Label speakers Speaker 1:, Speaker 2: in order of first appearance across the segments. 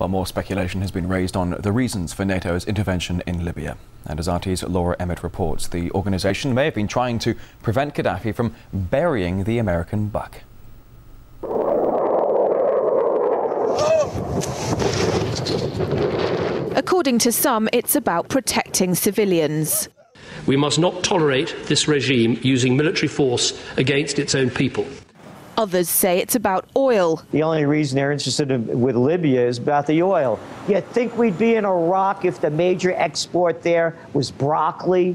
Speaker 1: While more speculation has been raised on the reasons for NATO's intervention in Libya. And as RT's Laura Emmett reports, the organisation may have been trying to prevent Gaddafi from burying the American buck.
Speaker 2: According to some, it's about protecting civilians.
Speaker 3: We must not tolerate this regime using military force against its own people.
Speaker 2: Others say it's about oil.
Speaker 4: The only reason they're interested with Libya is about the oil. You'd think we'd be in Iraq if the major export there was broccoli.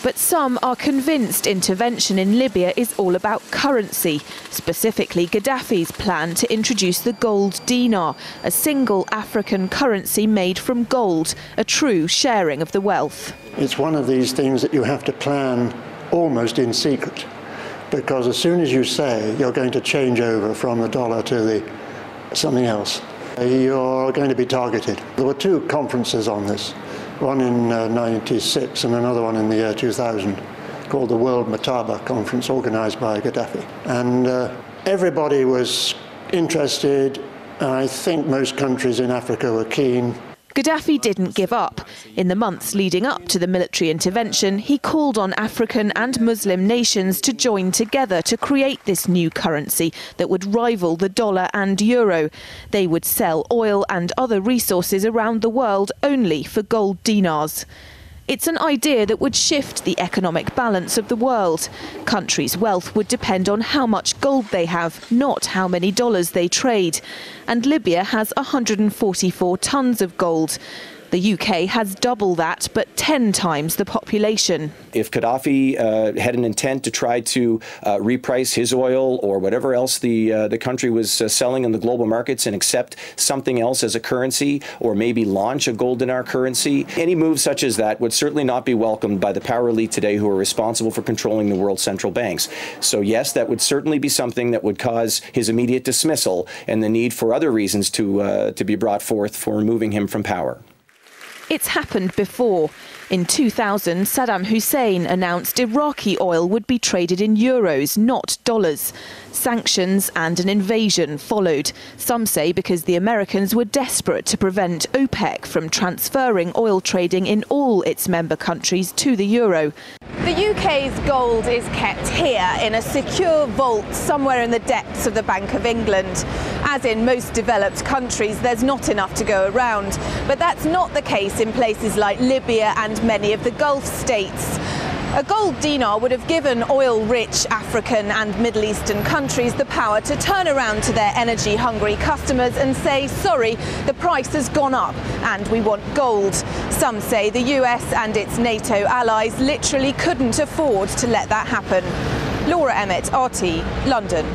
Speaker 2: But some are convinced intervention in Libya is all about currency, specifically Gaddafi's plan to introduce the gold dinar, a single African currency made from gold, a true sharing of the wealth.
Speaker 5: It's one of these things that you have to plan almost in secret, because as soon as you say you're going to change over from the dollar to something else, you're going to be targeted. There were two conferences on this. One in '96 and another one in the year 2000, called the World Mataba Conference, organised by Gaddafi. And everybody was interested, and I think most countries in Africa were keen.
Speaker 2: Gaddafi didn't give up. In the months leading up to the military intervention, he called on African and Muslim nations to join together to create this new currency that would rival the dollar and euro. They would sell oil and other resources around the world only for gold dinars. It's an idea that would shift the economic balance of the world. Countries' wealth would depend on how much gold they have, not how many dollars they trade. And Libya has 144 tons of gold. The UK has double that, but 10 times the population.
Speaker 6: If Gaddafi had an intent to try to reprice his oil or whatever else the country was selling in the global markets and accept something else as a currency, or maybe launch a gold dinar currency, any move such as that would certainly not be welcomed by the power elite today who are responsible for controlling the world's central banks. So yes, that would certainly be something that would cause his immediate dismissal and the need for other reasons to be brought forth for removing him from power.
Speaker 2: It's happened before. In 2000, Saddam Hussein announced Iraqi oil would be traded in euros, not dollars. Sanctions and an invasion followed. Some say because the Americans were desperate to prevent OPEC from transferring oil trading in all its member countries to the euro. The UK's gold is kept here in a secure vault somewhere in the depths of the Bank of England. As in most developed countries, there's not enough to go around. But that's not the case in places like Libya and many of the Gulf states. A gold dinar would have given oil-rich African and Middle Eastern countries the power to turn around to their energy-hungry customers and say, sorry, the price has gone up and we want gold. Some say the US and its NATO allies literally couldn't afford to let that happen. Laura Emmett, RT, London.